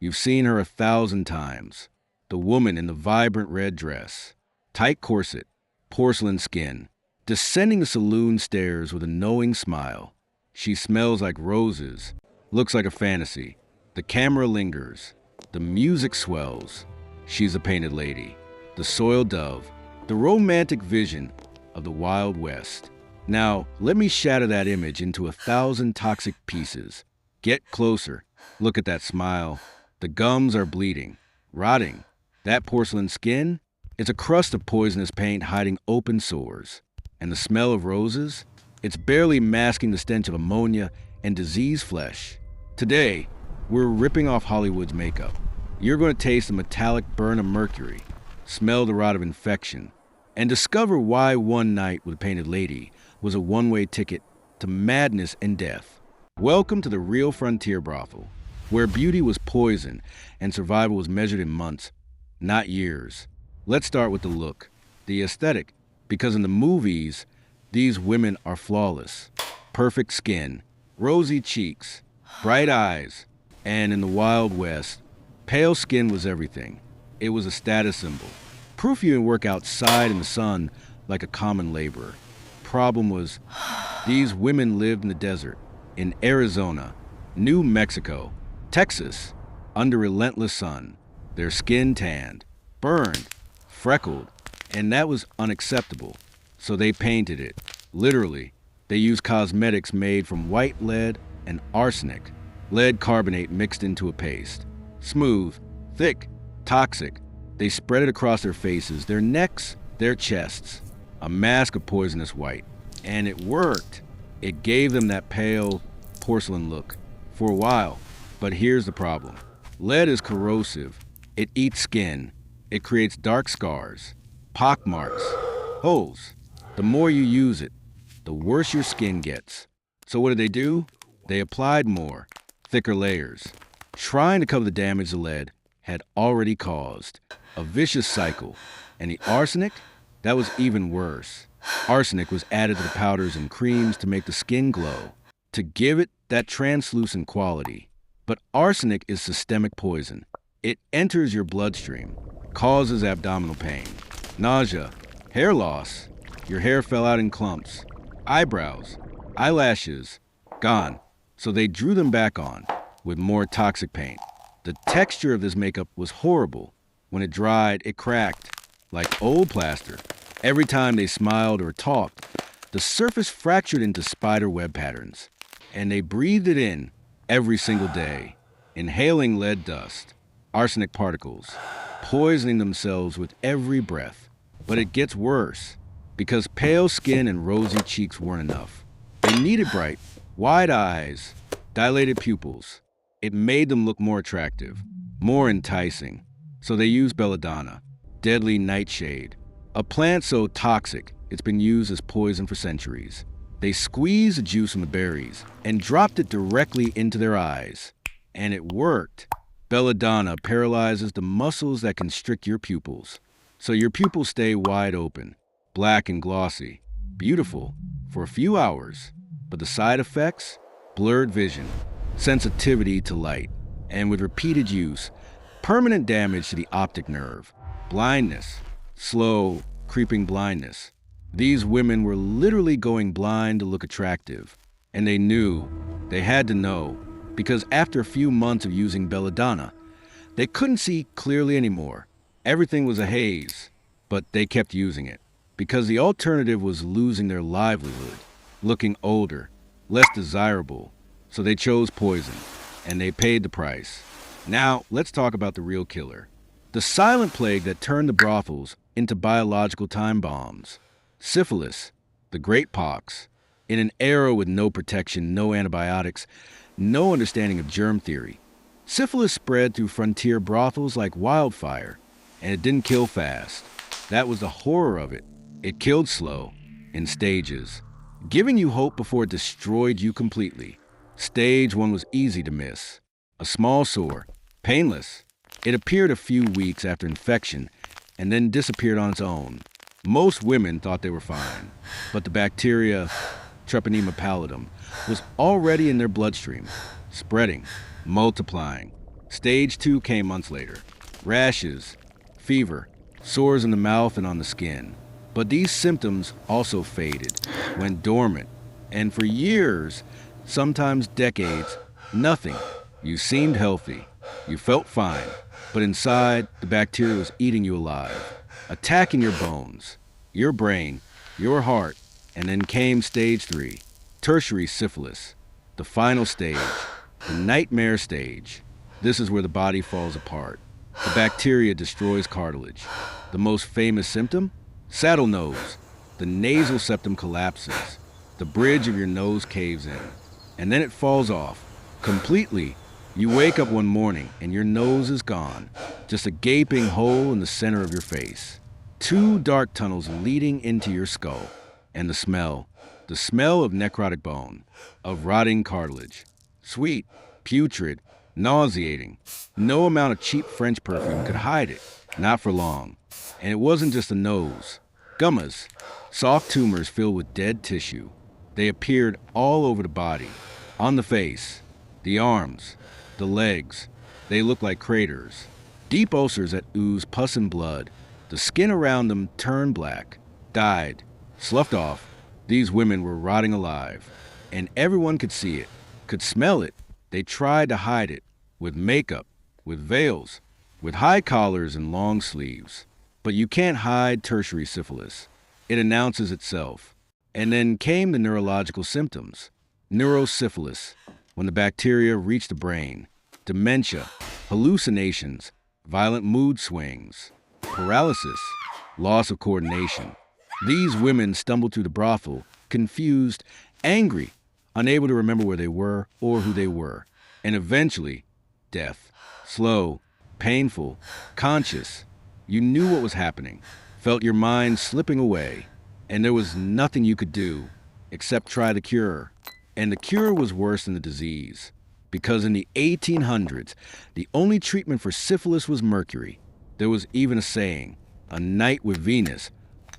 You've seen her 1,000 times. The woman in the vibrant red dress, tight corset, porcelain skin, descending the saloon stairs with a knowing smile. She smells like roses, looks like a fantasy. The camera lingers. The music swells. She's a painted lady, the soiled dove, the romantic vision of the Wild West. Now, let me shatter that image into 1,000 toxic pieces. Get closer. Look at that smile. The gums are bleeding, rotting. That porcelain skin? It's a crust of poisonous paint hiding open sores. And the smell of roses? It's barely masking the stench of ammonia and diseased flesh. Today, we're ripping off Hollywood's makeup. You're going to taste the metallic burn of mercury, smell the rot of infection, and discover why one night with a painted lady was a one-way ticket to madness and death. Welcome to the real frontier brothel, where beauty was poison and survival was measured in months, not years. Let's start with the look, the aesthetic, because in the movies, these women are flawless. Perfect skin, rosy cheeks, bright eyes, and in the Wild West, pale skin was everything. It was a status symbol. Proof you didn't work outside in the sun like a common laborer. Problem was, these women lived in the desert, in Arizona, New Mexico, Texas, under relentless sun. Their skin tanned, burned, freckled, and that was unacceptable. So they painted it. Literally, they used cosmetics made from white lead and arsenic, lead carbonate mixed into a paste. Smooth, thick, toxic. They spread it across their faces, their necks, their chests. A mask of poisonous white. And it worked. It gave them that pale, porcelain look. For a while. But here's the problem. Lead is corrosive. It eats skin. It creates dark scars, pock marks, holes. The more you use it, the worse your skin gets. So what did they do? They applied more, thicker layers, trying to cover the damage the lead had already caused. A vicious cycle. And the arsenic? That was even worse. Arsenic was added to the powders and creams to make the skin glow, to give it that translucent quality. But arsenic is systemic poison. It enters your bloodstream, causes abdominal pain, nausea, hair loss. Your hair fell out in clumps, eyebrows, eyelashes, gone. So they drew them back on with more toxic paint. The texture of this makeup was horrible. When it dried, it cracked, like old plaster. Every time they smiled or talked, the surface fractured into spider web patterns. And they breathed it in every single day, inhaling lead dust, arsenic particles, poisoning themselves with every breath. But it gets worse, because pale skin and rosy cheeks weren't enough. They needed bright, wide eyes, dilated pupils. It made them look more attractive, more enticing. So they used belladonna, deadly nightshade, a plant so toxic it's been used as poison for centuries. They squeezed the juice from the berries and dropped it directly into their eyes. And it worked. Belladonna paralyzes the muscles that constrict your pupils. So your pupils stay wide open, black and glossy, beautiful, for a few hours. But the side effects? Blurred vision, sensitivity to light, and with repeated use, permanent damage to the optic nerve, blindness, slow, creeping blindness. These women were literally going blind to look attractive. And they knew, they had to know, because after a few months of using belladonna, they couldn't see clearly anymore. Everything was a haze, but they kept using it, because the alternative was losing their livelihood, looking older, less desirable. So they chose poison, and they paid the price. Now, let's talk about the real killer. The silent plague that turned the brothels into biological time bombs. Syphilis, the great pox. In an era with no protection, no antibiotics, no understanding of germ theory, syphilis spread through frontier brothels like wildfire, and it didn't kill fast. That was the horror of it. It killed slow, in stages, giving you hope before it destroyed you completely. Stage 1 was easy to miss. A small sore, painless. It appeared a few weeks after infection and then disappeared on its own. Most women thought they were fine, but the bacteria, Treponema pallidum, was already in their bloodstream, spreading, multiplying. Stage 2 came months later. Rashes, fever, sores in the mouth and on the skin. But these symptoms also faded, went dormant, and for years, sometimes decades, nothing. You seemed healthy. You felt fine. But inside, the bacteria was eating you alive, attacking your bones, your brain, your heart. And then came stage 3, tertiary syphilis, the final stage, the nightmare stage. This is where the body falls apart. The bacteria destroys cartilage. The most famous symptom? Saddle nose. The nasal septum collapses. The bridge of your nose caves in. And then it falls off. Completely. You wake up one morning and your nose is gone. Just a gaping hole in the center of your face. 2 dark tunnels leading into your skull. And the smell of necrotic bone, of rotting cartilage. Sweet, putrid, nauseating. No amount of cheap French perfume could hide it. Not for long. And it wasn't just the nose. Gummas, soft tumors filled with dead tissue. They appeared all over the body, on the face, the arms, the legs. They looked like craters. Deep ulcers that ooze pus and blood. The skin around them turned black, died, sloughed off. These women were rotting alive, and everyone could see it, could smell it. They tried to hide it, with makeup, with veils, with high collars and long sleeves. But you can't hide tertiary syphilis. It announces itself. And then came the neurological symptoms. Neurosyphilis, when the bacteria reach the brain. Dementia, hallucinations, violent mood swings, paralysis, loss of coordination. These women stumbled through the brothel, confused, angry, unable to remember where they were or who they were. And eventually, death. Slow, painful, conscious. You knew what was happening, felt your mind slipping away, and there was nothing you could do except try the cure. And the cure was worse than the disease, because in the 1800s, the only treatment for syphilis was mercury. There was even a saying, a night with Venus,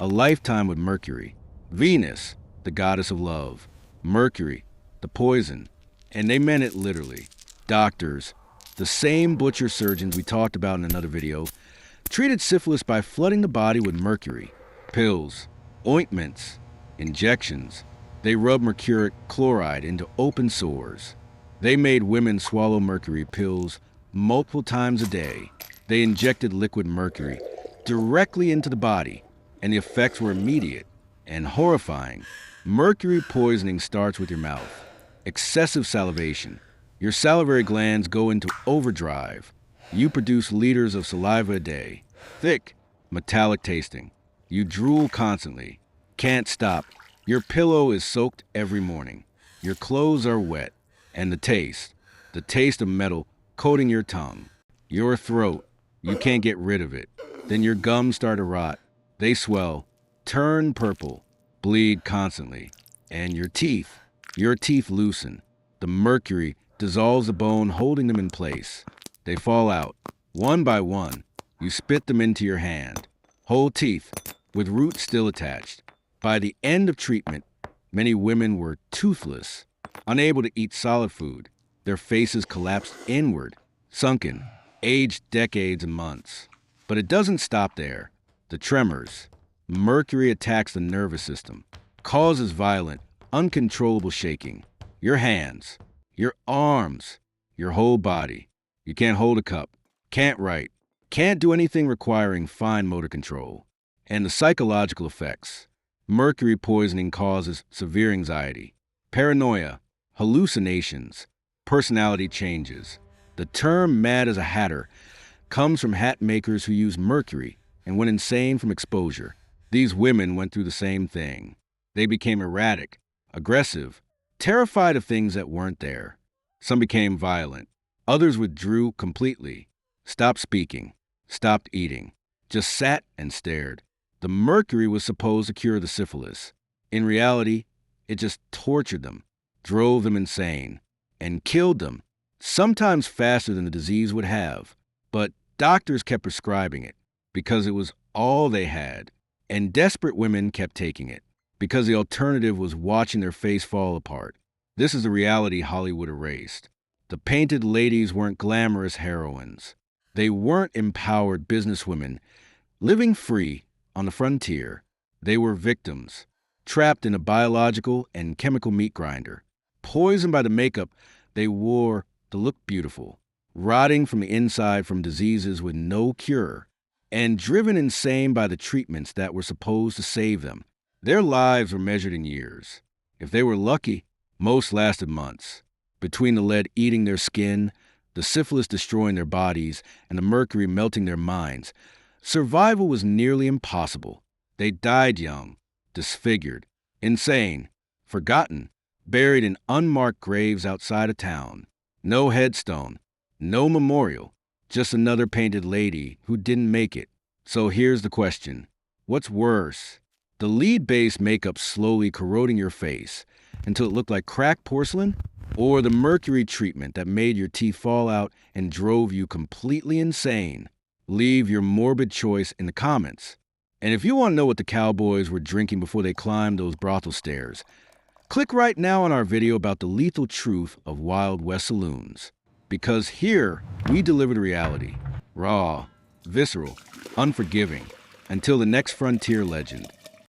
a lifetime with Mercury. Venus, the goddess of love. Mercury, the poison. And they meant it literally. Doctors, the same butcher surgeons we talked about in another video, treated syphilis by flooding the body with mercury. Pills, ointments, injections. They rubbed mercuric chloride into open sores. They made women swallow mercury pills multiple times a day. They injected liquid mercury directly into the body, and the effects were immediate and horrifying. Mercury poisoning starts with your mouth. Excessive salivation. Your salivary glands go into overdrive. You produce liters of saliva a day. Thick, metallic tasting. You drool constantly. Can't stop. Your pillow is soaked every morning. Your clothes are wet. And the taste of metal coating your tongue. Your throat, you can't get rid of it. Then your gums start to rot. They swell, turn purple, bleed constantly. And your teeth loosen. The mercury dissolves the bone, holding them in place. They fall out, one by one. You spit them into your hand. Whole teeth, with roots still attached. By the end of treatment, many women were toothless, unable to eat solid food. Their faces collapsed inward, sunken, aged decades and months. But it doesn't stop there. The tremors. Mercury attacks the nervous system, causes violent, uncontrollable shaking. Your hands, your arms, your whole body. You can't hold a cup, can't write, can't do anything requiring fine motor control. And the psychological effects. Mercury poisoning causes severe anxiety, paranoia, hallucinations, personality changes. The term mad as a hatter comes from hat makers who use mercury and went insane from exposure. These women went through the same thing. They became erratic, aggressive, terrified of things that weren't there. Some became violent. Others withdrew completely, stopped speaking, stopped eating, just sat and stared. The mercury was supposed to cure the syphilis. In reality, it just tortured them, drove them insane, and killed them, sometimes faster than the disease would have. But doctors kept prescribing it because it was all they had, and desperate women kept taking it because the alternative was watching their face fall apart. This is the reality Hollywood erased. The painted ladies weren't glamorous heroines. They weren't empowered businesswomen living free on the frontier. They were victims, trapped in a biological and chemical meat grinder, poisoned by the makeup they wore to look beautiful, rotting from the inside from diseases with no cure, and driven insane by the treatments that were supposed to save them. Their lives were measured in years. If they were lucky, most lasted months. Between the lead eating their skin, the syphilis destroying their bodies, and the mercury melting their minds, survival was nearly impossible. They died young, disfigured, insane, forgotten, buried in unmarked graves outside of town. No headstone, no memorial, just another painted lady who didn't make it. So here's the question. What's worse? The lead-based makeup slowly corroding your face until it looked like cracked porcelain? Or the mercury treatment that made your teeth fall out and drove you completely insane? Leave your morbid choice in the comments. And if you want to know what the cowboys were drinking before they climbed those brothel stairs, click right now on our video about the lethal truth of Wild West saloons. Because here, we deliver the reality. Raw, visceral, unforgiving. Until the next frontier legend.